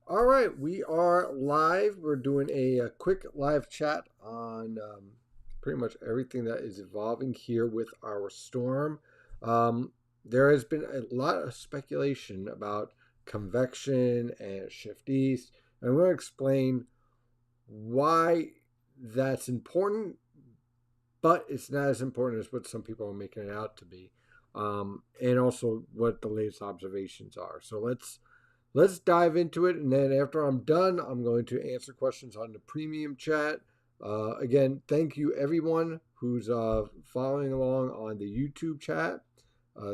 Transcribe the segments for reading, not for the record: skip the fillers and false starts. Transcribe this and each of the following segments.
All right, we are live. We're doing a quick live chat on pretty much everything that is evolving here with our storm. There has been a lot of speculation about convection and shift east, and I'm going to explain why that's important, but it's not as important as what some people are making it out to be, and also what the latest observations are. So let's dive into it, and then after I'm done, I'm going to answer questions on the premium chat. Again, thank you everyone who's following along on the YouTube chat.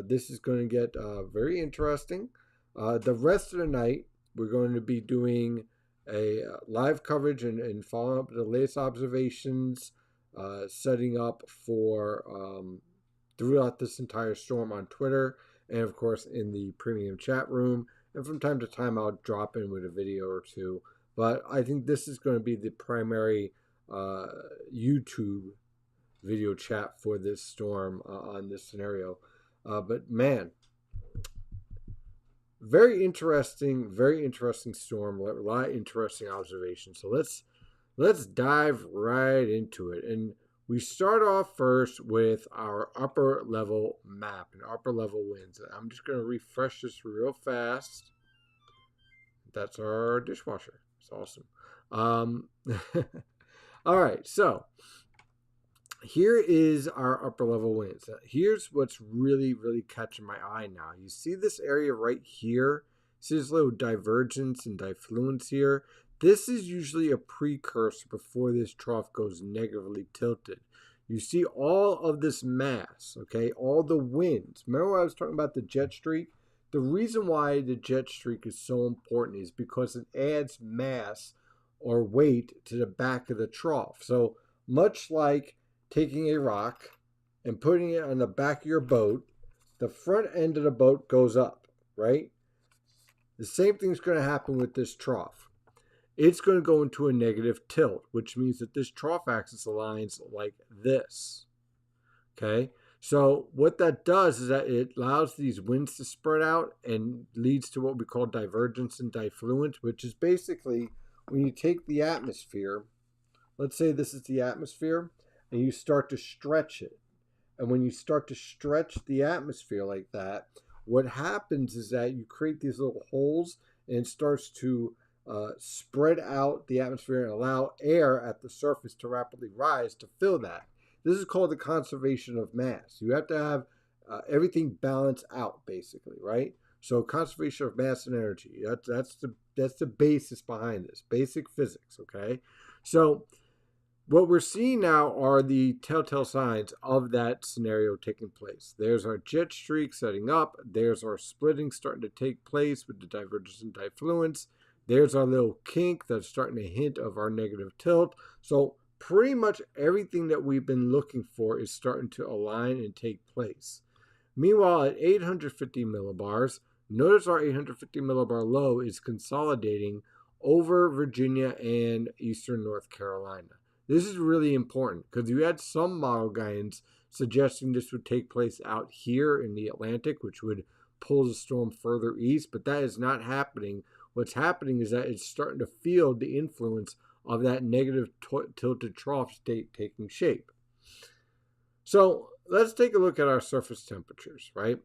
This is going to get very interesting. The rest of the night, we're going to be doing a live coverage and following up the latest observations, setting up for throughout this entire storm on Twitter, and of course in the premium chat room. And from time to time, I'll drop in with a video or two. But I think this is going to be the primary YouTube video chat for this storm on this scenario. But man, very interesting storm. A lot of interesting observations. So let's dive right into it. And we start off first with our upper level map and upper level winds. I'm just going to refresh this real fast. That's our dishwasher. It's awesome. All right, so here is our upper level winds. Here's what's really catching my eye now. You see this area right here? See this little divergence and diffluence here? This is usually a precursor before this trough goes negatively tilted. You see all of this mass, okay? All the winds. Remember when I was talking about the jet streak? The reason why the jet streak is so important is because it adds mass or weight to the back of the trough. So much like taking a rock and putting it on the back of your boat, the front end of the boat goes up, right? The same thing's going to happen with this trough. It's going to go into a negative tilt, which means that this trough axis aligns like this. Okay? So what that does is that it allows these winds to spread out and leads to what we call divergence and diffluence, which is basically when you take the atmosphere, let's say this is the atmosphere, and you start to stretch it. And when you start to stretch the atmosphere like that, what happens is that you create these little holes and it starts to spread out the atmosphere and allow air at the surface to rapidly rise to fill that. This is called the conservation of mass. You have to have everything balanced out, basically, right? So conservation of mass and energy. That's the basis behind this, basic physics, okay? So what we're seeing now are the telltale signs of that scenario taking place. There's our jet streak setting up. There's our splitting starting to take place with the divergence and diffluence. There's our little kink that's starting to hint of our negative tilt. So pretty much everything that we've been looking for is starting to align and take place. Meanwhile, at 850 millibars, notice our 850 millibar low is consolidating over Virginia and eastern North Carolina. This is really important because you had some model guidance suggesting this would take place out here in the Atlantic, which would pull the storm further east, but that is not happening. What's happening is that it's starting to feel the influence of that negative tilted trough state taking shape. So let's take a look at our surface temperatures, right?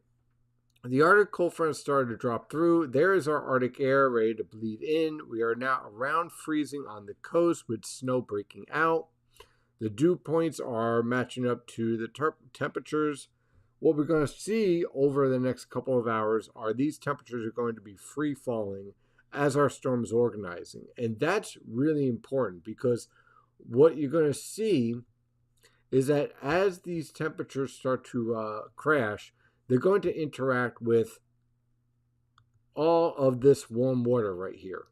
The Arctic cold front started to drop through. There is our Arctic air ready to bleed in. We are now around freezing on the coast with snow breaking out. The dew points are matching up to the temperatures. What we're going to see over the next couple of hours are these temperatures are going to be free falling as our storm is organizing. And that's really important because what you're going to see is that as these temperatures start to crash, they're going to interact with all of this warm water right here.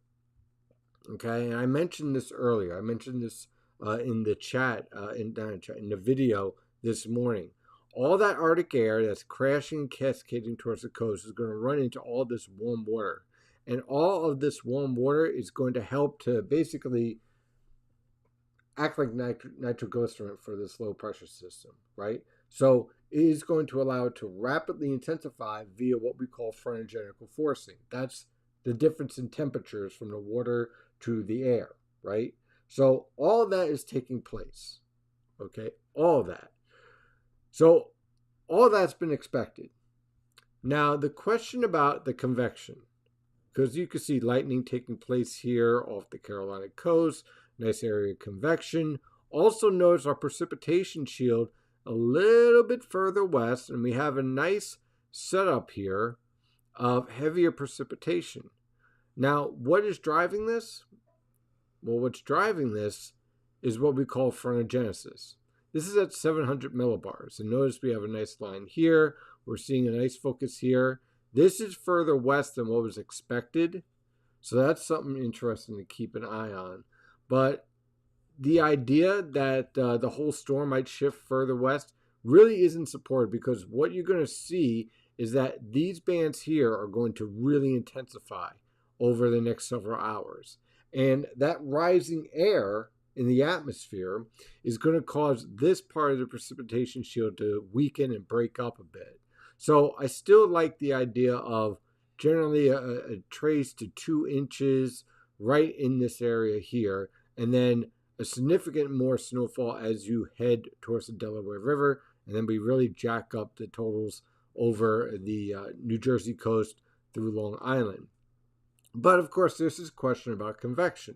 Okay, and I mentioned this earlier. I mentioned this in the chat, in the video this morning. All that Arctic air that's crashing and cascading towards the coast is going to run into all this warm water. And all of this warm water is going to help to basically act like nitroglycerin for this low pressure system, right? So it is going to allow it to rapidly intensify via what we call phonogenical forcing. That's the difference in temperatures from the water to the air, right? So all of that is taking place, okay? All of that. So all that's been expected. Now, the question about the convection, because you can see lightning taking place here off the Carolina coast, nice area of convection. Also notice our precipitation shield a little bit further west, and we have a nice setup here of heavier precipitation. Now, what is driving this? Well, what's driving this is what we call phonogenesis. This is at 700 millibars, and notice we have a nice line here. We're seeing a nice focus here. This is further west than what was expected, so that's something interesting to keep an eye on. But the idea that the whole storm might shift further west really isn't supported, because what you're going to see is that these bands here are going to really intensify over the next several hours. And that rising air in the atmosphere is going to cause this part of the precipitation shield to weaken and break up a bit. So I still like the idea of generally a trace to 2 inches right in this area here, and then a significant more snowfall as you head towards the Delaware River, and then we really jack up the totals over the New Jersey coast through Long Island. But of course, there's this question about convection.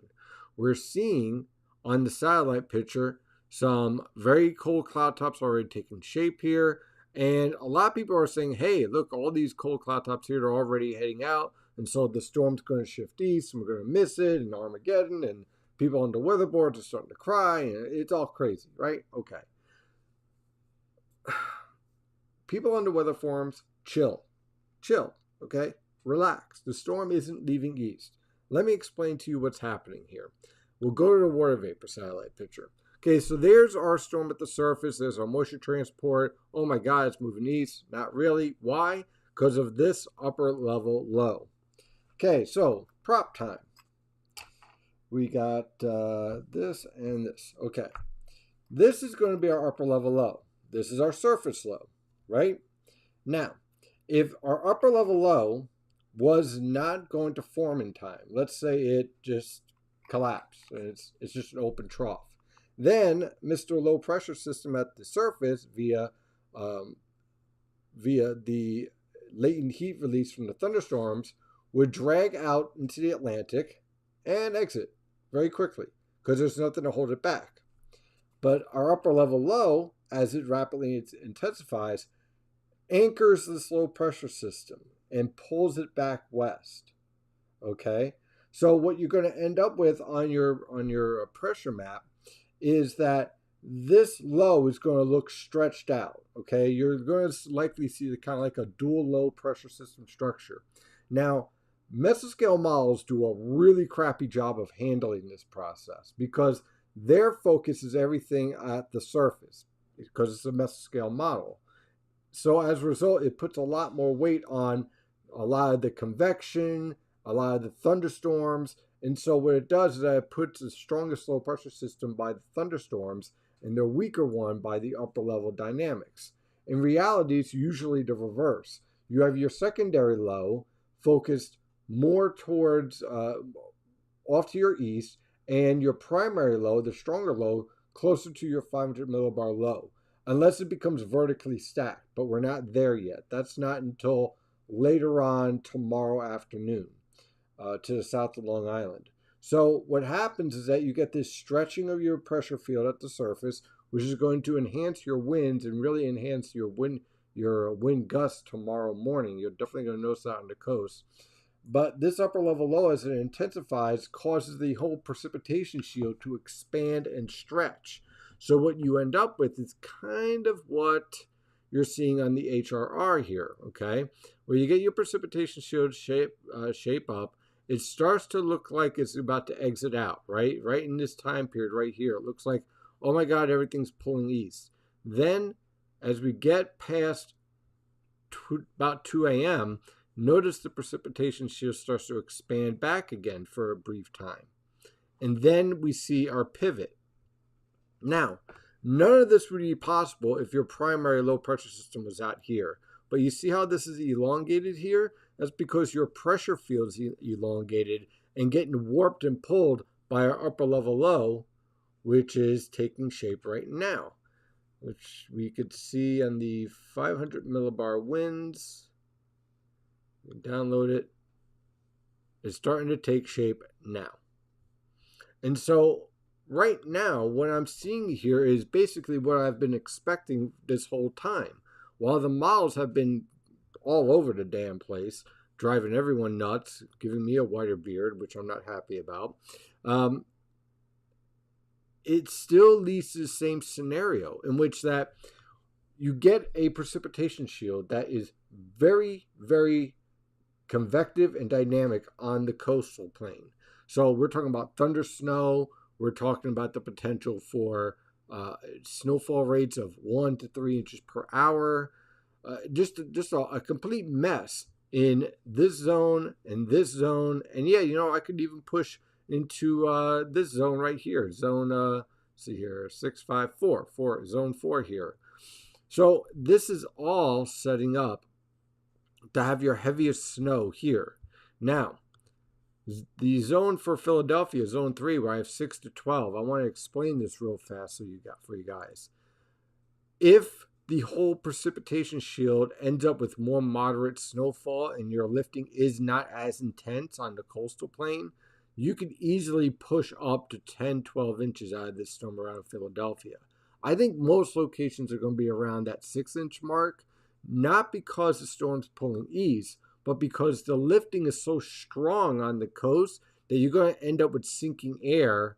We're seeing on the satellite picture some very cold cloud tops already taking shape here. And a lot of people are saying, hey, look, all these cold cloud tops here are already heading out. And so the storm's going to shift east and we're going to miss it, and Armageddon, and people on the weather boards are starting to cry. And it's all crazy, right? Okay. People on the weather forums, chill, okay? Relax. The storm isn't leaving east. Let me explain to you what's happening here. We'll go to the water vapor satellite picture. Okay, so there's our storm at the surface. There's our moisture transport. Oh my God, it's moving east. Not really. Why? Because of this upper level low. Okay, so prop time. We got this and this. Okay, this is going to be our upper level low. This is our surface low, right? Now, if our upper level low was not going to form in time, let's say it just collapsed, it's just an open trough, then Mr. Low Pressure System at the surface via the latent heat release from the thunderstorms would drag out into the Atlantic and exit very quickly because there's nothing to hold it back. But our upper level low, as it rapidly intensifies, anchors this low pressure system and pulls it back west. Okay, so what you're going to end up with on your pressure map is that this low is going to look stretched out. Okay, you're going to likely see the kind of like a dual low pressure system structure. Now, mesoscale models do a really crappy job of handling this process because their focus is everything at the surface because it's a mesoscale model. So as a result, it puts a lot more weight on a lot of the convection, a lot of the thunderstorms. And so what it does is that it puts the strongest low pressure system by the thunderstorms and the weaker one by the upper level dynamics. In reality, it's usually the reverse. You have your secondary low focused more towards off to your east, and your primary low, the stronger low, closer to your 500 millibar low, unless it becomes vertically stacked. But we're not there yet. That's not until later on tomorrow afternoon to the south of Long Island. So what happens is that you get this stretching of your pressure field at the surface, which is going to enhance your winds and really enhance your wind gusts tomorrow morning. You're definitely going to notice that on the coast. But this upper level low, as it intensifies, causes the whole precipitation shield to expand and stretch. So what you end up with is kind of what you're seeing on the HRR here, okay? Where you get your precipitation shield shape up, it starts to look like it's about to exit out, right? Right in this time period right here. It looks like, oh my God, everything's pulling east. Then, as we get past about 2 a.m., notice the precipitation shield starts to expand back again for a brief time. And then we see our pivot. Now, none of this would be possible if your primary low pressure system was out here. But you see how this is elongated here? That's because your pressure field's elongated and getting warped and pulled by our upper level low, which is taking shape right now, which we could see on the 500 millibar winds. Download it. It's starting to take shape now. And so right now, what I'm seeing here is basically what I've been expecting this whole time. While the models have been all over the damn place, driving everyone nuts, giving me a whiter beard, which I'm not happy about, it still leads to the same scenario in which that you get a precipitation shield that is very, very convective and dynamic on the coastal plain. So we're talking about thunder snow. We're talking about the potential for snowfall rates of 1 to 3 inches per hour. Just a complete mess in this zone and this zone. And yeah, I could even push into this zone right here. Zone, see here, 654, zone 4 here. So this is all setting up to have your heaviest snow here. Now, the zone for Philadelphia, zone 3, where I have 6 to 12, I want to explain this real fast for you guys. If the whole precipitation shield ends up with more moderate snowfall and your lifting is not as intense on the coastal plain, you could easily push up to 10, 12 inches out of this storm around Philadelphia. I think most locations are going to be around that 6-inch mark, not because the storm's pulling east, but because the lifting is so strong on the coast that you're going to end up with sinking air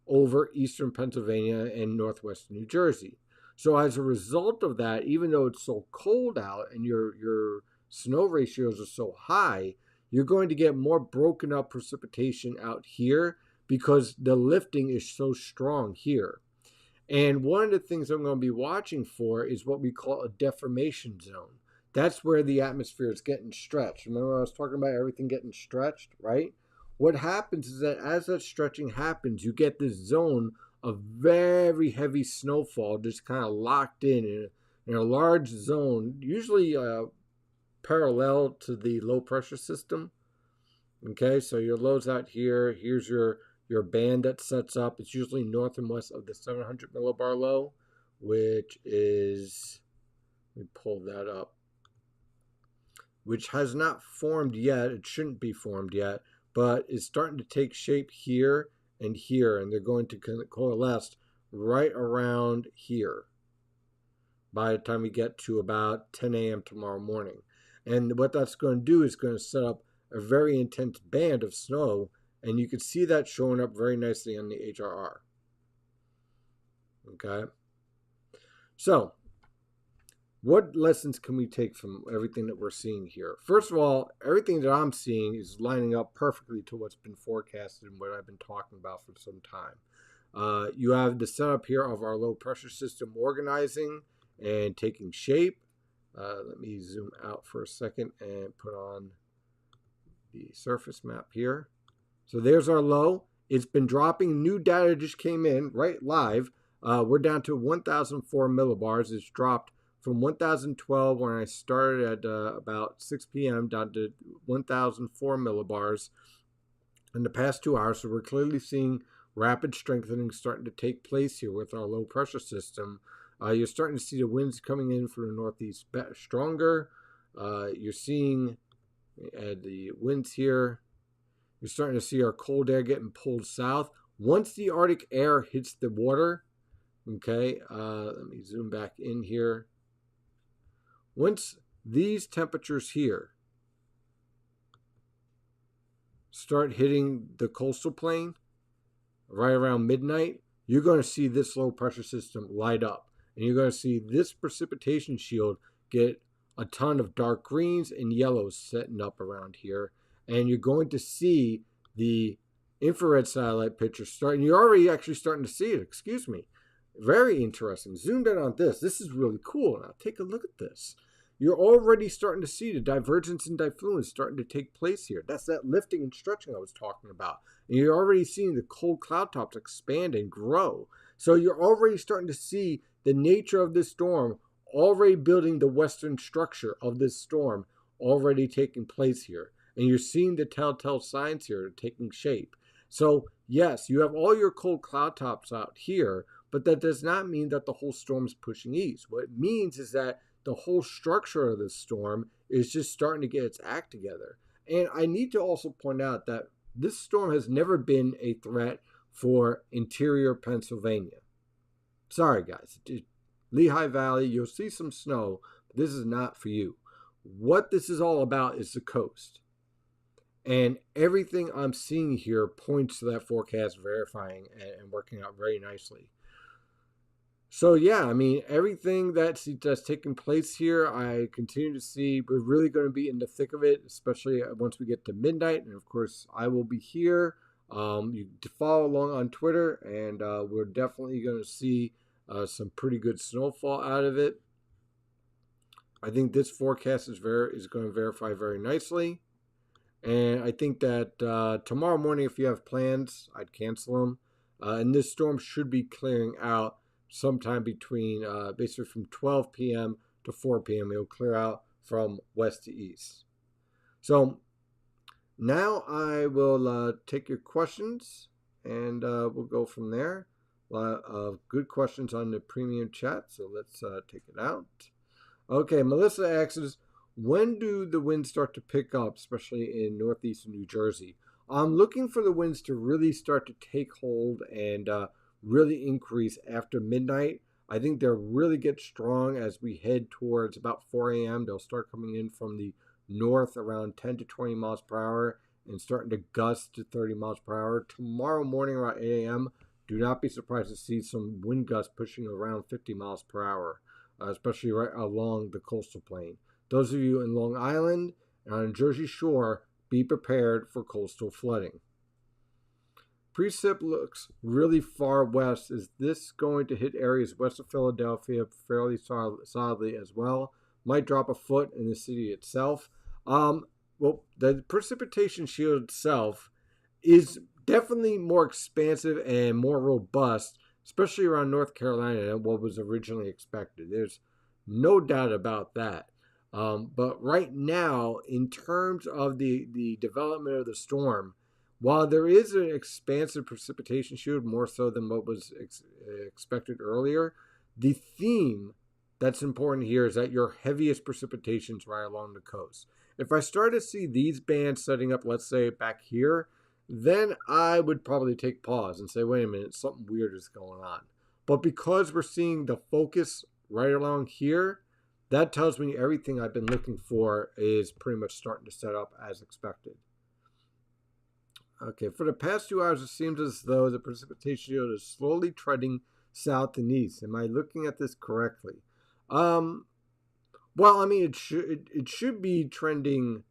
over eastern Pennsylvania and northwestern New Jersey. So as a result of that, even though it's so cold out and your snow ratios are so high, you're going to get more broken up precipitation out here because the lifting is so strong here. And one of the things I'm going to be watching for is what we call a deformation zone. That's where the atmosphere is getting stretched. Remember I was talking about everything getting stretched, right? What happens is that as that stretching happens, you get this zone of very heavy snowfall just kind of locked in a large zone, usually parallel to the low pressure system. Okay, so your low's out here. Here's your band that sets up. It's usually north and west of the 700 millibar low, which is, let me pull that up, which has not formed yet. It shouldn't be formed yet, but it's starting to take shape here and here, and they're going to coalesce right around here by the time we get to about 10 a.m. tomorrow morning. And what that's going to do is going to set up a very intense band of snow, and you can see that showing up very nicely on the HRR. Okay? So, what lessons can we take from everything that we're seeing here? First of all, everything that I'm seeing is lining up perfectly to what's been forecasted and what I've been talking about for some time. You have the setup here of our low pressure system organizing and taking shape. Let me zoom out for a second and put on the surface map here. So there's our low. It's been dropping. New data just came in, right, live. We're down to 1,004 millibars. It's dropped from 1,012 when I started at about 6 p.m. down to 1,004 millibars in the past 2 hours. So we're clearly seeing rapid strengthening starting to take place here with our low pressure system. You're starting to see the winds coming in from the northeast stronger. You're seeing the winds here. You're starting to see our cold air getting pulled south. Once the Arctic air hits the water, okay, let me zoom back in here. Once these temperatures here start hitting the coastal plain right around midnight, you're going to see this low pressure system light up. And you're going to see this precipitation shield get a ton of dark greens and yellows setting up around here. And you're going to see the infrared satellite picture starting. You're already actually starting to see it. Excuse me. Very interesting. Zoomed in on this. This is really cool. Now take a look at this. You're already starting to see the divergence and diffluence starting to take place here. That's that lifting and stretching I was talking about. And you're already seeing the cold cloud tops expand and grow. So you're already starting to see the nature of this storm already building the western structure of this storm already taking place here. And you're seeing the telltale signs here taking shape. So yes, you have all your cold cloud tops out here, but that does not mean that the whole storm is pushing east. What it means is that the whole structure of this storm is just starting to get its act together. And I need to also point out that this storm has never been a threat for interior Pennsylvania. Sorry, guys. Lehigh Valley, you'll see some snow, but this is not for you. What this is all about is the coast. And everything I'm seeing here points to that forecast verifying and working out very nicely. So yeah, I mean, everything that's taking place here, I continue to see we're really going to be in the thick of it, especially once we get to midnight. And of course, I will be here. You can follow along on Twitter, and we're definitely going to see some pretty good snowfall out of it. I think this forecast is going to verify very nicely. And I think that tomorrow morning, if you have plans, I'd cancel them. And this storm should be clearing out sometime between basically from 12 p.m. to 4 p.m. It'll clear out from west to east. So now I will take your questions, and we'll go from there. A lot of good questions on the premium chat, so let's take it out. Okay, Melissa asks, when do the winds start to pick up, especially in northeastern New Jersey? I'm looking for the winds to really start to take hold and really increase after midnight. I think they'll really get strong as we head towards about 4 a.m. They'll start coming in from the north around 10 to 20 miles per hour and starting to gust to 30 miles per hour. Tomorrow morning around 8 a.m., do not be surprised to see some wind gusts pushing around 50 miles per hour, especially right along the coastal plain. Those of you in Long Island and on the Jersey Shore, be prepared for coastal flooding. Precip looks really far west. Is this going to hit areas west of Philadelphia fairly solidly as well? Might drop a foot in the city itself. Well, the precipitation shield itself is definitely more expansive and more robust, especially around North Carolina than what was originally expected. There's no doubt about that. But right now, in terms of the development of the storm, while there is an expansive precipitation shield, more so than what was expected earlier, the theme that's important here is that your heaviest precipitation's right along the coast. If I start to see these bands setting up, let's say back here, then I would probably take pause and say, wait a minute, something weird is going on. But because we're seeing the focus right along here, that tells me everything I've been looking for is pretty much starting to set up as expected. Okay, for the past 2 hours, it seems as though the precipitation shield is slowly trending south and east. Am I looking at this correctly? Well, I mean, it should be trending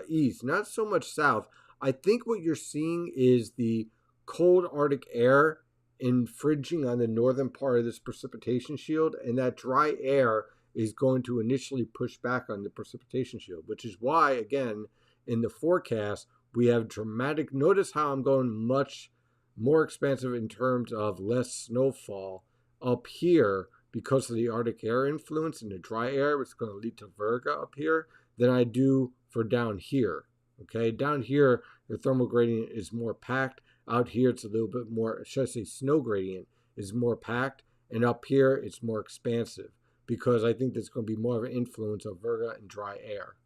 east, not so much south. I think what you're seeing is the cold Arctic air infringing on the northern part of this precipitation shield, and that dry air is going to initially push back on the precipitation shield, which is why, again, in the forecast, we have dramatic, notice how I'm going much more expansive in terms of less snowfall up here because of the Arctic air influence and the dry air, which is going to lead to virga up here, than I do for down here. Okay, down here, the thermal gradient is more packed. Out here, it's a little bit more, should I say snow gradient is more packed. And up here, it's more expansive because I think there's going to be more of an influence of virga and dry air.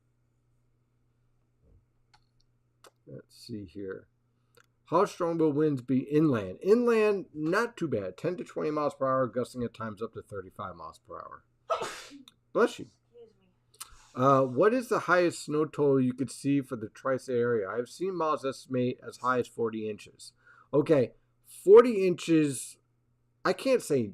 Let's see here. How strong will winds be inland? Inland, not too bad. 10 to 20 miles per hour, gusting at times up to 35 miles per hour. Bless you. What is the highest snow total you could see for the tri-state area? I've seen models estimate as high as 40 inches. Okay, 40 inches, I can't say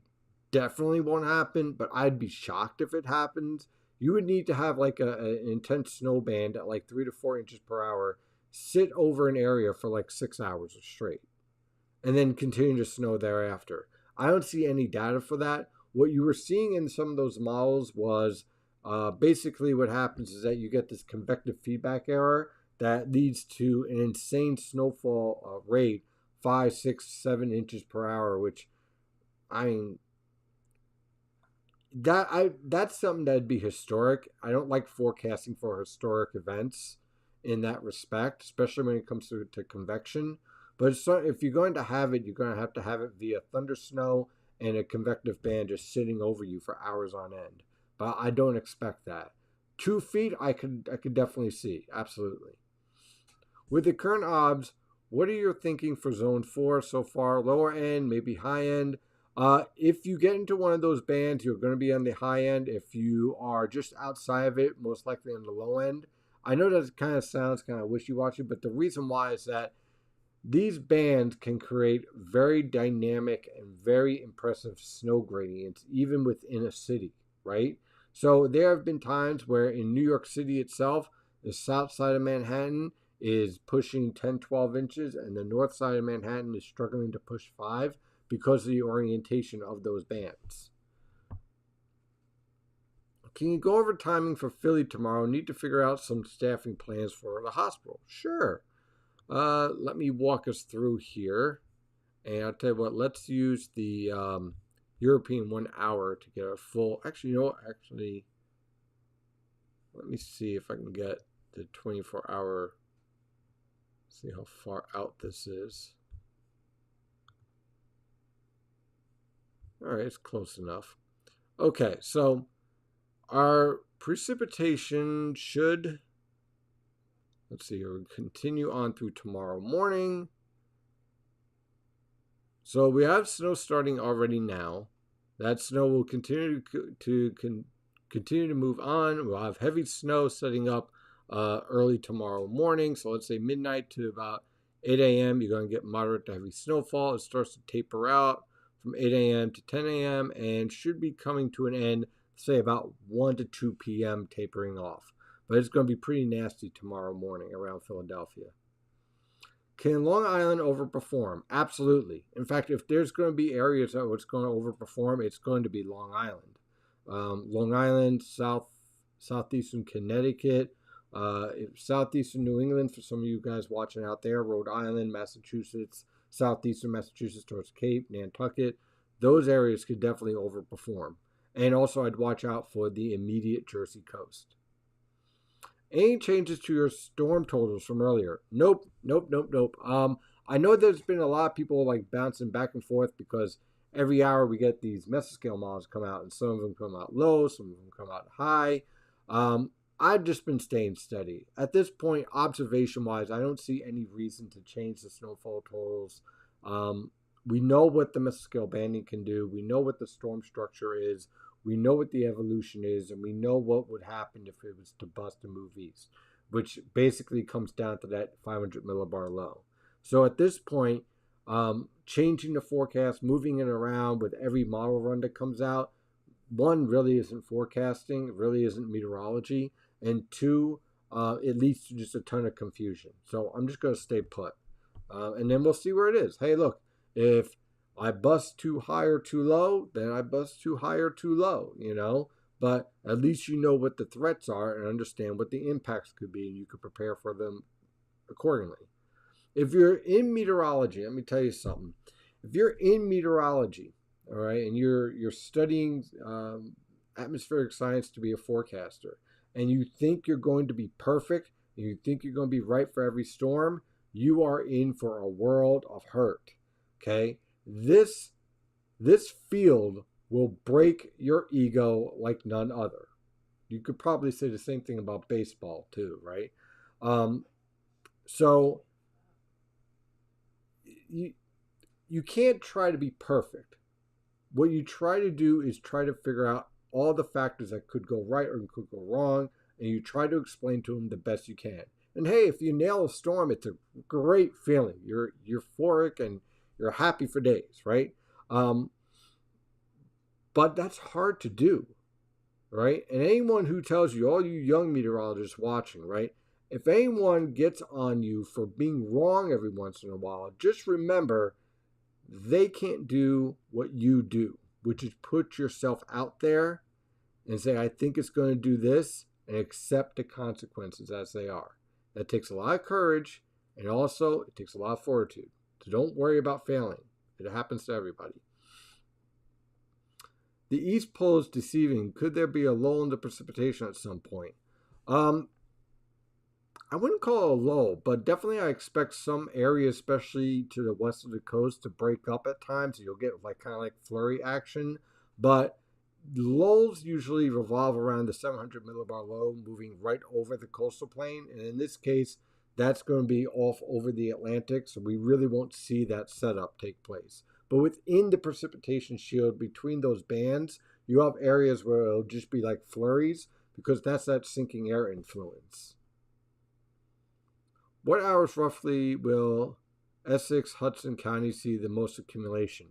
definitely won't happen, but I'd be shocked if it happens. You would need to have like an intense snow band at like 3 to 4 inches per hour sit over an area for like 6 hours straight and then continue to snow thereafter. I don't see any data for that. What you were seeing in some of those models was basically what happens is that you get this convective feedback error that leads to an insane snowfall rate, 5, 6, 7 inches per hour, which, I mean, that's something that'd be historic. I don't like forecasting for historic events in that respect, especially when it comes to convection. But if you're going to have it, you're going to have it via thunder snow and a convective band just sitting over you for hours on end. But I don't expect that. 2 feet, I could definitely see, absolutely. With the current odds, what are you thinking for zone 4 so far? Lower end, maybe high end? If you get into one of those bands, you're going to be on the high end. If you are just outside of it, most likely on the low end. I know that kind of sounds kind of wishy-washy, but the reason why is that these bands can create very dynamic and very impressive snow gradients, even within a city, right? So there have been times where in New York City itself, the south side of Manhattan is pushing 10, 12 inches, and the north side of Manhattan is struggling to push 5 because of the orientation of those bands. Can you go over timing for Philly tomorrow? Need to figure out some staffing plans for the hospital. Sure. Let me walk us through here. And I'll tell you what, let's use the European 1 hour to get a full. Actually, you know what? Actually, let me see if I can get the 24-hour. See how far out this is. All right, it's close enough. Okay, so our precipitation should, let's see here, continue on through tomorrow morning. So we have snow starting already now. That snow will continue to move on. We'll have heavy snow setting up early tomorrow morning. So let's say midnight to about 8 a.m. You're going to get moderate to heavy snowfall. It starts to taper out from 8 a.m. to 10 a.m. and should be coming to an end, say about 1 to 2 p.m. tapering off. But it's going to be pretty nasty tomorrow morning around Philadelphia. Can Long Island overperform? Absolutely. In fact, if there's going to be areas that it's going to overperform, it's going to be Long Island. Long Island, southeastern Connecticut, southeastern New England, for some of you guys watching out there, Rhode Island, Massachusetts, southeastern Massachusetts towards Cape, Nantucket, those areas could definitely overperform. And also I'd watch out for the immediate Jersey coast. Any changes to your storm totals from earlier? Nope. I know there's been a lot of people like bouncing back and forth because every hour we get these mesoscale models come out, and some of them come out low, some of them come out high. I've just been staying steady. At this point, observation-wise, I don't see any reason to change the snowfall totals. We know what the mesoscale banding can do. We know what the storm structure is. We know what the evolution is, and we know what would happen if it was to bust and move east, which basically comes down to that 500 millibar low. So at this point, changing the forecast, moving it around with every model run that comes out, one, really isn't forecasting, it really isn't meteorology, and two, it leads to just a ton of confusion. So I'm just going to stay put. And then we'll see where it is. Hey, look, if I bust too high or too low, then I bust too high or too low, you know. But at least you know what the threats are and understand what the impacts could be, and you can prepare for them accordingly. If you're in meteorology, let me tell you something. If you're in meteorology, all right, and you're studying atmospheric science to be a forecaster, and you think you're going to be perfect, and you think you're going to be right for every storm, you are in for a world of hurt, okay? This field will break your ego like none other. You could probably say the same thing about baseball too, right? So you can't try to be perfect. What you try to do is try to figure out all the factors that could go right or could go wrong, and you try to explain to them the best you can. And hey, if you nail a storm, it's a great feeling. You're euphoric and you're happy for days, right? But that's hard to do, right? And anyone who tells you, all you young meteorologists watching, right? If anyone gets on you for being wrong every once in a while, just remember they can't do what you do, which is put yourself out there and say, I think it's going to do this, and accept the consequences as they are. That takes a lot of courage, and also it takes a lot of fortitude. So don't worry about failing. It happens to everybody. The East Pole is deceiving. Could there be a lull in the precipitation at some point? I wouldn't call it a lull, but definitely I expect some areas, especially to the west of the coast, to break up at times. You'll get like kind of like flurry action, but lulls usually revolve around the 700 millibar low moving right over the coastal plain, and in this case, that's going to be off over the Atlantic, so we really won't see that setup take place. But within the precipitation shield between those bands, you have areas where it'll just be like flurries because that's that sinking air influence. What hours roughly will Essex, Hudson County see the most accumulation?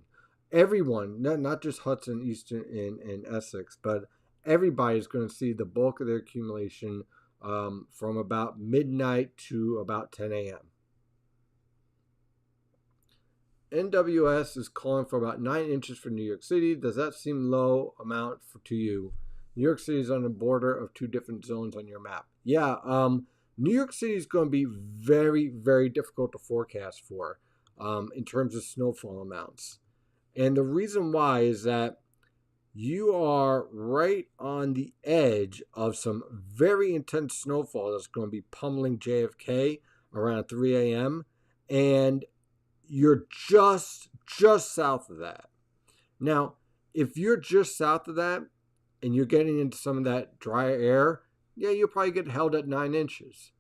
Everyone, not just Hudson, Eastern, and Essex, but everybody's going to see the bulk of their accumulation from about midnight to about 10 a.m. NWS is calling for about 9 inches for New York City. Does that seem low amount to you? New York City is on the border of 2 different zones on your map. Yeah, New York City is going to be very, very difficult to forecast for in terms of snowfall amounts. And the reason why is that you are right on the edge of some very intense snowfall that's going to be pummeling JFK around 3 a.m. And you're just south of that. Now, if you're just south of that and you're getting into some of that dry air, yeah, you'll probably get held at 9 inches.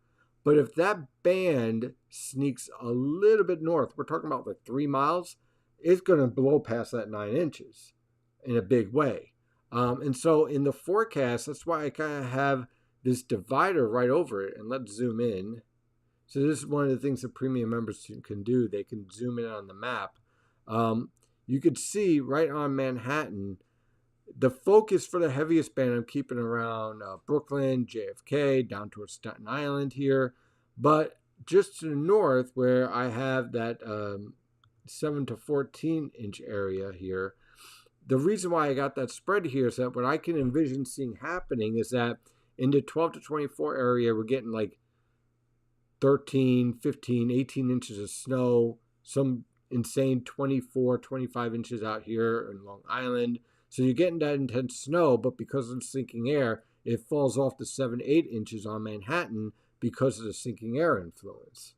But if that band sneaks a little bit north, we're talking about like 3 miles, it's going to blow past that 9 inches in a big way. And so in the forecast, that's why I kind of have this divider right over it. And let's zoom in. So this is one of the things that premium members can do. They can zoom in on the map. You could see right on Manhattan, the focus for the heaviest band I'm keeping around Brooklyn, JFK, down towards Staten Island here. But just to the north where I have that 7 to 14 inch area here, the reason why I got that spread here is that what I can envision seeing happening is that in the 12 to 24 area, we're getting like 13, 15, 18 inches of snow, some insane 24, 25 inches out here in Long Island. So you're getting that intense snow, but because of the sinking air, it falls off to 7, 8 inches on Manhattan because of the sinking air influence.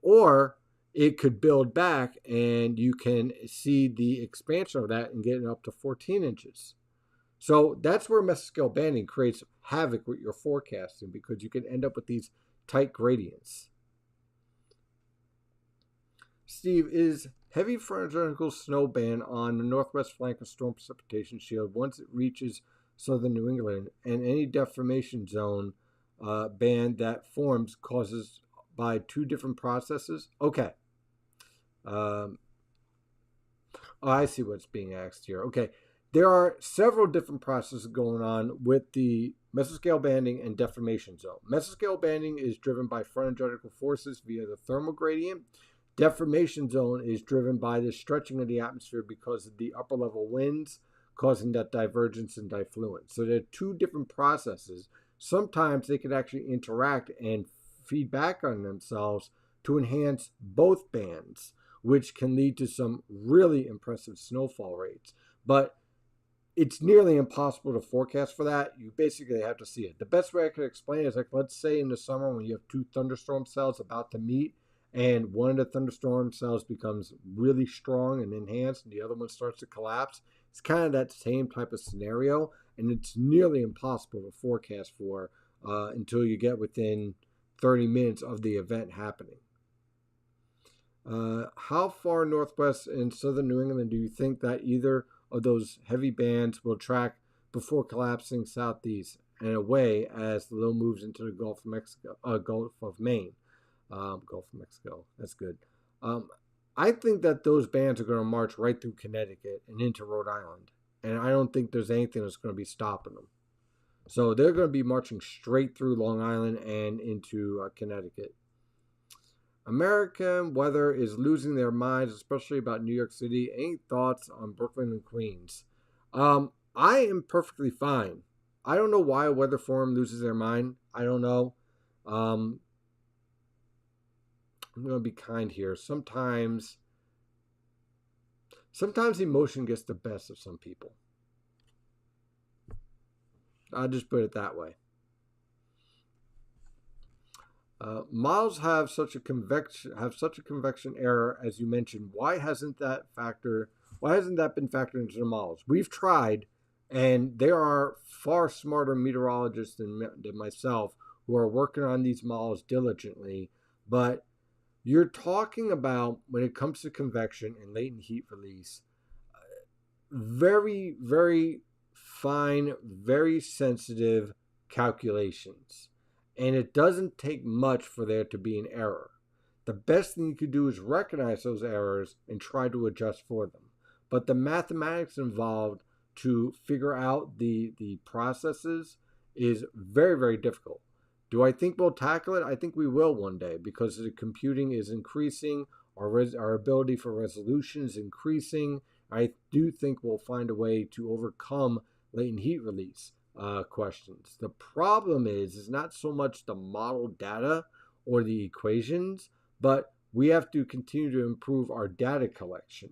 Or it could build back and you can see the expansion of that and get it up to 14 inches. So that's where mesoscale banding creates havoc with your forecasting because you can end up with these tight gradients. Steve, is heavy phonogenesis snow band on the northwest flank of storm precipitation shield once it reaches southern New England, and any deformation zone band that forms causes by 2 different processes? Okay. Oh, I see what's being asked here. Okay. There are several different processes going on with the mesoscale banding and deformation zone. Mesoscale banding is driven by phonogenetic forces via the thermal gradient. Deformation zone is driven by the stretching of the atmosphere because of the upper level winds causing that divergence and diffluence. So there are 2 different processes. Sometimes they could actually interact and feed back on themselves to enhance both bands, which can lead to some really impressive snowfall rates. But it's nearly impossible to forecast for that. You basically have to see it. The best way I could explain it is like, let's say in the summer when you have 2 thunderstorm cells about to meet, and one of the thunderstorm cells becomes really strong and enhanced, and the other one starts to collapse. It's kind of that same type of scenario, and it's nearly impossible to forecast for until you get within 30 minutes of the event happening. How far northwest in southern New England do you think that either of those heavy bands will track before collapsing southeast and away as the low moves into the Gulf of Mexico, Gulf of Maine? Gulf of Mexico. That's good. I think that those bands are going to march right through Connecticut and into Rhode Island. And I don't think there's anything that's going to be stopping them. So they're going to be marching straight through Long Island and into Connecticut. American weather is losing their minds, especially about New York City. Any thoughts on Brooklyn and Queens? I am perfectly fine. I don't know why a weather forum loses their mind. I don't know. I'm going to be kind here. Sometimes emotion gets the best of some people. I'll just put it that way. Models have such a convection error as you mentioned. Why hasn't that been factored into the models? We've tried, and there are far smarter meteorologists than myself who are working on these models diligently. But you're talking about, when it comes to convection and latent heat release, very, very fine, very sensitive calculations. And it doesn't take much for there to be an error. The best thing you could do is recognize those errors and try to adjust for them. But the mathematics involved to figure out the processes is very, very difficult. Do I think we'll tackle it? I think we will one day, because the computing is increasing, our ability for resolution is increasing. I do think we'll find a way to overcome latent heat release questions. The problem is not so much the model data or the equations, but we have to continue to improve our data collection,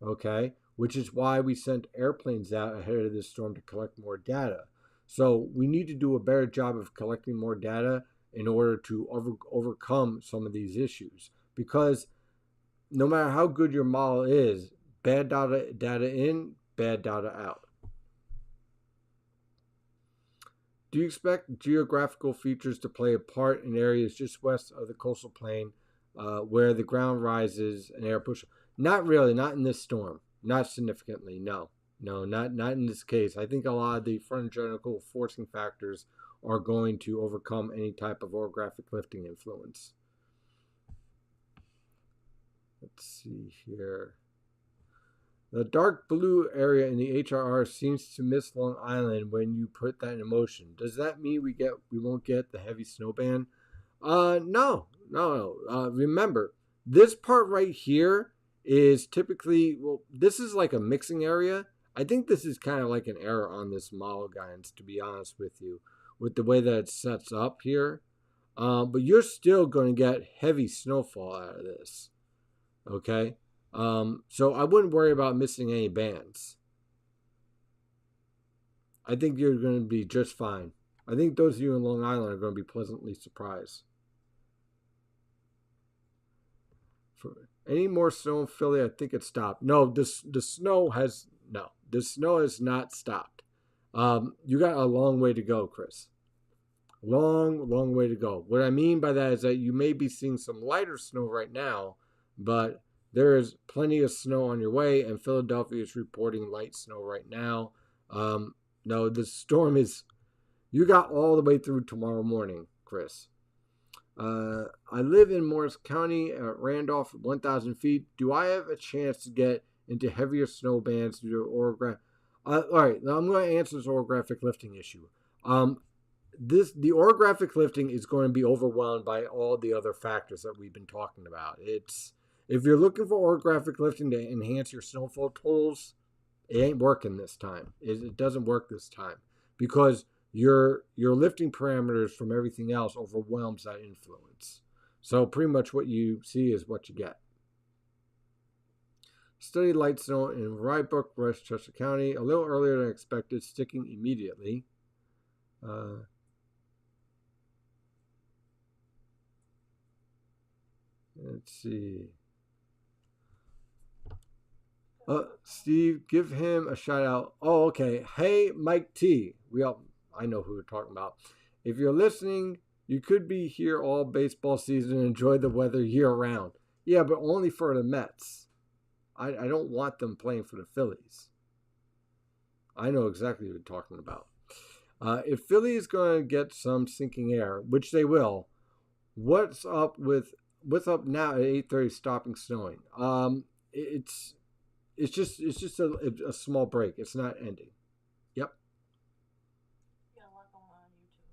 okay? Which is why we sent airplanes out ahead of this storm to collect more data. So we need to do a better job of collecting more data in order to overcome some of these issues. Because no matter how good your model is, bad data in, bad data out. Do you expect geographical features to play a part in areas just west of the coastal plain where the ground rises and air pushes? Not really, not in this storm. Not significantly, no. No, not in this case. I think a lot of the phonogenesis forcing factors are going to overcome any type of orographic lifting influence. Let's see here. The dark blue area in the HRR seems to miss Long Island when you put that in motion. Does that mean we won't get the heavy snow band? No. Remember, this part right here is typically, well, this is like a mixing area. I think this is kind of like an error on this model guidance, to be honest with you, with the way that it sets up here. But you're still going to get heavy snowfall out of this. Okay? So I wouldn't worry about missing any bands. I think you're going to be just fine. I think those of you in Long Island are going to be pleasantly surprised. For any more snow in Philly, I think it stopped. No, the snow has not stopped. You got a long way to go, Chris. Long way to go. What I mean by that is that you may be seeing some lighter snow right now, but there is plenty of snow on your way, and Philadelphia is reporting light snow right now. No, the storm is, you got all the way through tomorrow morning, Chris. I live in Morris County at Randolph, 1,000 feet. Do I have a chance to get into heavier snow bands due to orographic? All right, now I'm going to answer this orographic lifting issue. The orographic lifting is going to be overwhelmed by all the other factors that we've been talking about. If you're looking for orographic lifting to enhance your snowfall totals, it ain't working this time. It doesn't work this time because your lifting parameters from everything else overwhelms that influence. So pretty much what you see is what you get. Studied light snow in Rybrook, Westchester County, a little earlier than expected, sticking immediately. Let's see. Steve, give him a shout out. Oh, okay. Hey, Mike T. I know who we're talking about. If you're listening, you could be here all baseball season and enjoy the weather year round. Yeah, but only for the Mets. I don't want them playing for the Phillies. I know exactly what you're talking about. If Philly is going to get some sinking air, which they will, what's up now at 8:30 stopping snowing? It's just a small break. It's not ending. Yep. You got a lot going on YouTube.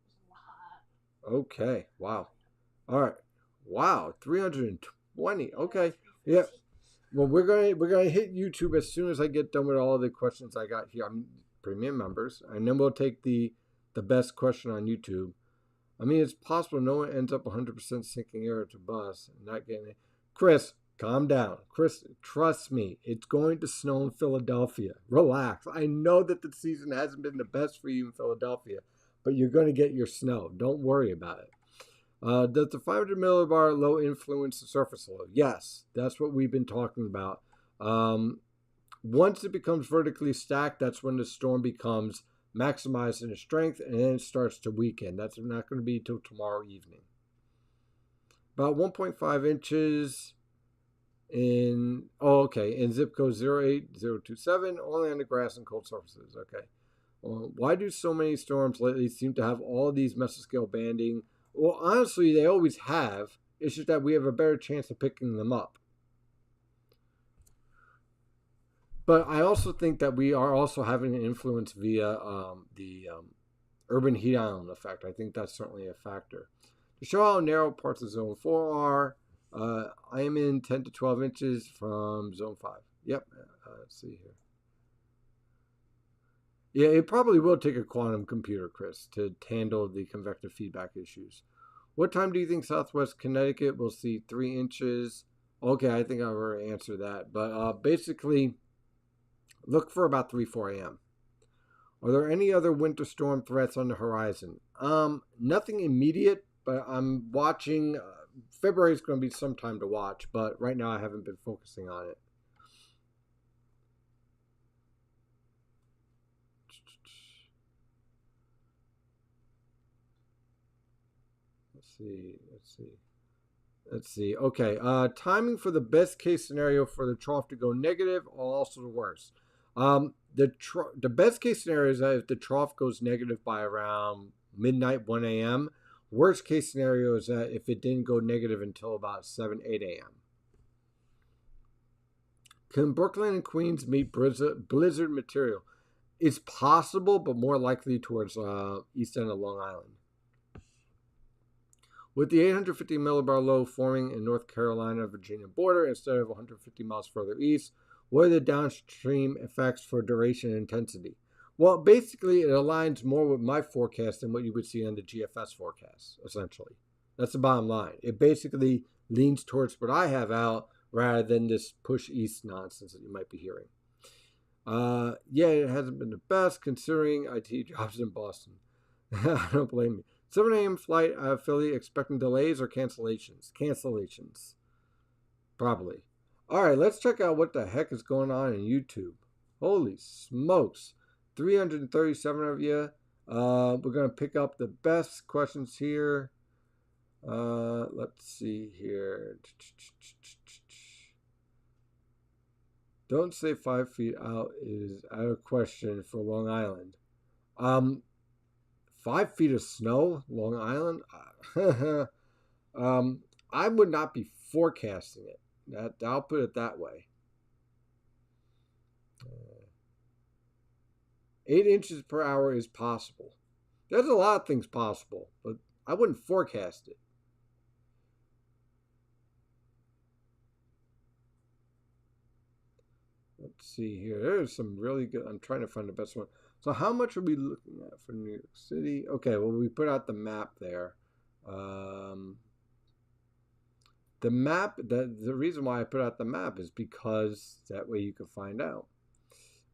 There's a lot. Okay. Wow. All right. Wow. 320. Okay. Yeah. Well, we're gonna hit YouTube as soon as I get done with all the questions I got here. I'm premium members, and then we'll take the best question on YouTube. I mean, it's possible no one ends up 100% sinking air to bus and not getting it. Chris, Calm down. Chris, trust me, it's going to snow in Philadelphia. Relax. I know that the season hasn't been the best for you in Philadelphia, but you're going to get your snow. Don't worry about it. Does the 500 millibar low influence the surface load? Yes, that's what we've been talking about. Once it becomes vertically stacked, that's when the storm becomes maximized in its strength, and then it starts to weaken. That's not going to be until tomorrow evening. About 1.5 inches in zip code 08027, only on the grass and cold surfaces. Okay. Why do so many storms lately seem to have all these mesoscale banding? Well, honestly, they always have. It's just that we have a better chance of picking them up. But I also think that we are also having an influence via the urban heat island effect. I think that's certainly a factor. To show how narrow parts of zone 4 are, I am in 10 to 12 inches from zone 5. Yep. Let's see here. Yeah, it probably will take a quantum computer, Chris, to handle the convective feedback issues. What time do you think Southwest Connecticut will see 3 inches? Okay, I think I've already answered that. But basically, look for about 3-4 a.m. Are there any other winter storm threats on the horizon? Nothing immediate, but I'm watching. February is going to be some time to watch, but right now I haven't been focusing on it. Let's see. Okay. Timing for the best case scenario for the trough to go negative, or also the worst. The best case scenario is that if the trough goes negative by around midnight, 1 a.m. Worst case scenario is that if it didn't go negative until about 7, 8 a.m. Can Brooklyn and Queens meet blizzard material? It's possible, but more likely towards east end of Long Island. With the 850 millibar low forming in North Carolina-Virginia border instead of 150 miles further east, what are the downstream effects for duration and intensity? Well, basically, it aligns more with my forecast than what you would see on the GFS forecast, essentially. That's the bottom line. It basically leans towards what I have out rather than this push east nonsense that you might be hearing. Yeah, it hasn't been the best considering IT jobs in Boston. I don't blame you. 7 a.m. flight Philly, expecting delays or cancellations? Cancellations. Probably. All right, let's check out what the heck is going on in YouTube. Holy smokes. 337 of you. We're going to pick up the best questions here. Let's see here. Don't say 5 feet out is out of question for Long Island. 5 feet of snow, Long Island? I would not be forecasting it. I'll put it that way. 8 inches per hour is possible. There's a lot of things possible, but I wouldn't forecast it. Let's see here. There's some really good. I'm trying to find the best one. So how much are we looking at for New York City? Okay, well, we put out the map there. The map, the reason why I put out the map is because that way you can find out.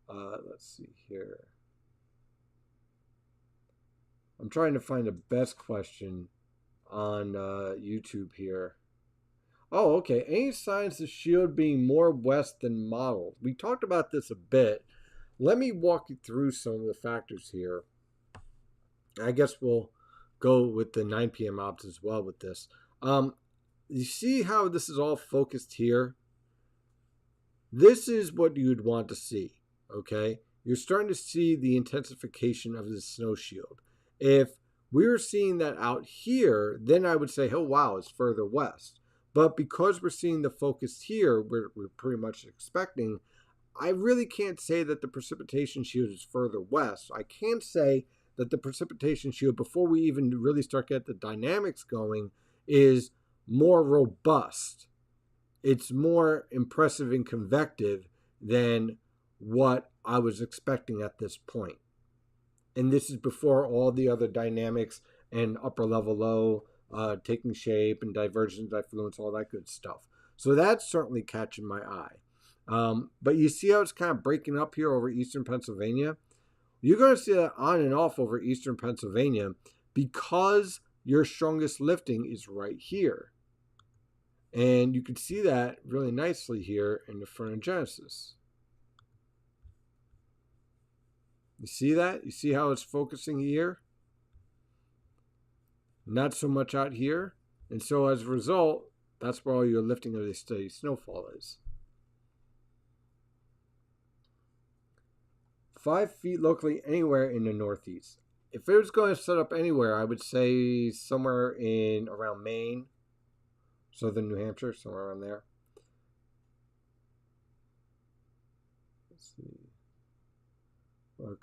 Let's see here. I'm trying to find the best question on YouTube here. Oh, okay. Any signs of shield being more west than modeled? We talked about this a bit. Let me walk you through some of the factors here. I guess we'll go with the 9 p.m. ops as well with this. You see how this is all focused here? This is what you'd want to see, okay? You're starting to see the intensification of the snow shield. If we were seeing that out here, then I would say, oh, wow, it's further west. But because we're seeing the focus here, we're pretty much expecting, I really can't say that the precipitation shield is further west. I can say that the precipitation shield, before we even really start getting the dynamics going, is more robust. It's more impressive and convective than what I was expecting at this point. And this is before all the other dynamics and upper level low taking shape and divergence, diffluence, all that good stuff. So that's certainly catching my eye. But you see how it's kind of breaking up here over eastern Pennsylvania? You're going to see that on and off over eastern Pennsylvania because your strongest lifting is right here. And you can see that really nicely here in the Phonogenesis. You see that? You see how it's focusing here? Not so much out here. And so as a result, that's where all your lifting of the steady snowfall is. 5 feet locally anywhere in the Northeast. If it was going to set up anywhere, I would say somewhere in around Maine, southern New Hampshire, somewhere around there. Let's see.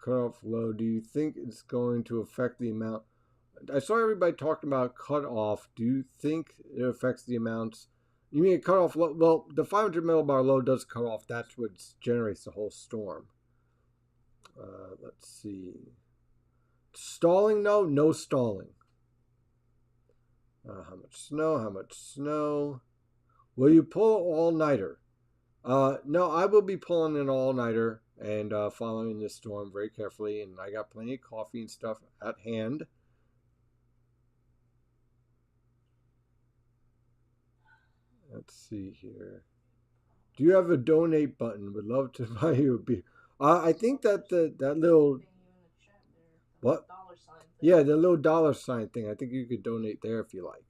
Cutoff low. Do you think it's going to affect the amount? I saw everybody talking about cutoff. Do you think it affects the amounts? You mean a cutoff low? Well, the 500 millibar low does cut off. That's what generates the whole storm. Let's see. Stalling? No stalling. How much snow? How much snow? Will you pull an all-nighter? No, I will be pulling an all-nighter and following this storm very carefully. And I got plenty of coffee and stuff at hand. Let's see here. Do you have a donate button? Would love to buy you a beer. I think that that little what? Yeah, the little dollar sign thing. I think you could donate there if you like.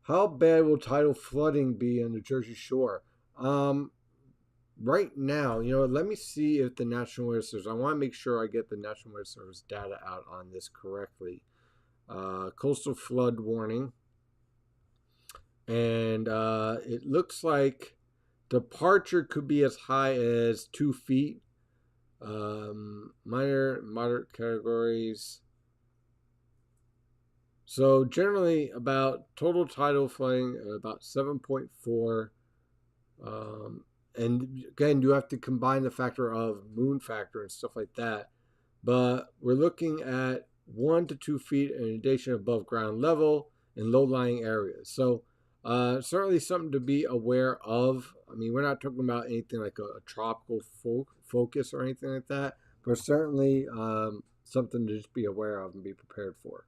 How bad will tidal flooding be on the Jersey Shore? Right now, let me see if the National Weather Service. I want to make sure I get the National Weather Service data out on this correctly. Coastal flood warning. And it looks like departure could be as high as 2 feet. Minor, moderate categories. So generally about total tidal flooding about 7.4. And again, you have to combine the factor of moon factor and stuff like that. But we're looking at 1 to 2 feet inundation above ground level in low-lying areas. So certainly something to be aware of. I mean, we're not talking about anything like a tropical focus or anything like that, but certainly something to just be aware of and be prepared for.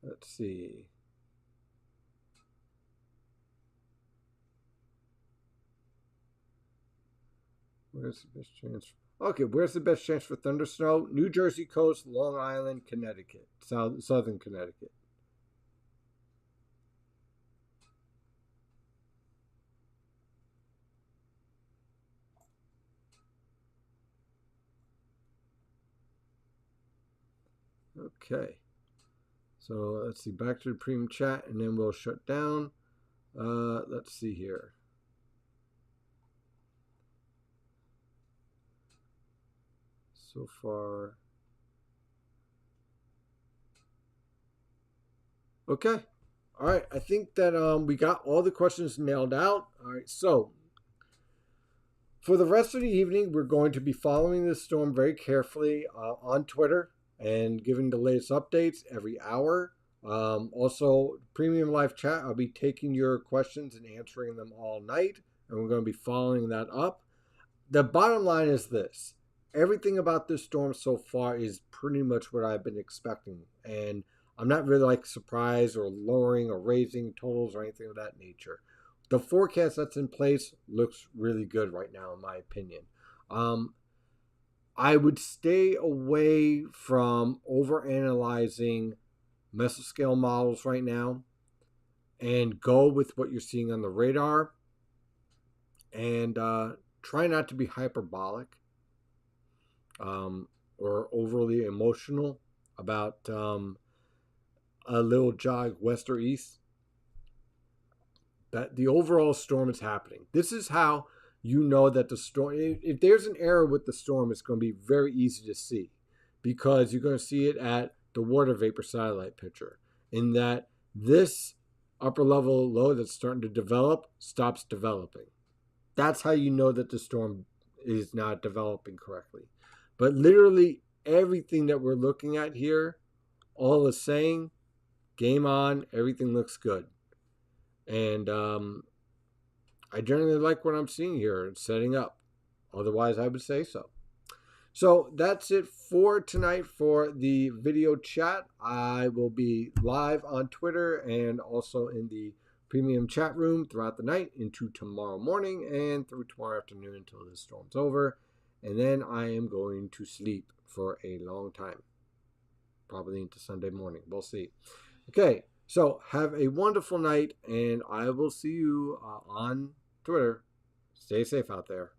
Let's see. Where's the best chance? Okay, where's the best chance for thunder snow? New Jersey coast, Long Island, Connecticut, southern Connecticut. Okay. So let's see, back to the premium chat, and then we'll shut down. Let's see here. So far. Okay. All right. I think that we got all the questions nailed out. All right. So for the rest of the evening, we're going to be following this storm very carefully on Twitter and giving the latest updates every hour. Also, premium live chat. I'll be taking your questions and answering them all night, and we're going to be following that up. The bottom line is this. Everything about this storm so far is pretty much what I've been expecting. And I'm not really surprised or lowering or raising totals or anything of that nature. The forecast that's in place looks really good right now, in my opinion. I would stay away from overanalyzing mesoscale models right now and go with what you're seeing on the radar and try not to be hyperbolic. Or overly emotional about a little jog west or east. That the overall storm is happening. This is how you know that the storm, if there's an error with the storm, it's going to be very easy to see because you're going to see it at the water vapor satellite picture in that this upper level low that's starting to develop stops developing. That's how you know that the storm is not developing correctly. But literally everything that we're looking at here, all is saying game on. Everything looks good. And I generally like what I'm seeing here and setting up. Otherwise, I would say so. So that's it for tonight for the video chat. I will be live on Twitter and also in the premium chat room throughout the night into tomorrow morning and through tomorrow afternoon until this storm's over. And then I am going to sleep for a long time. Probably into Sunday morning. We'll see. Okay, so have a wonderful night, and I will see you on Twitter. Stay safe out there.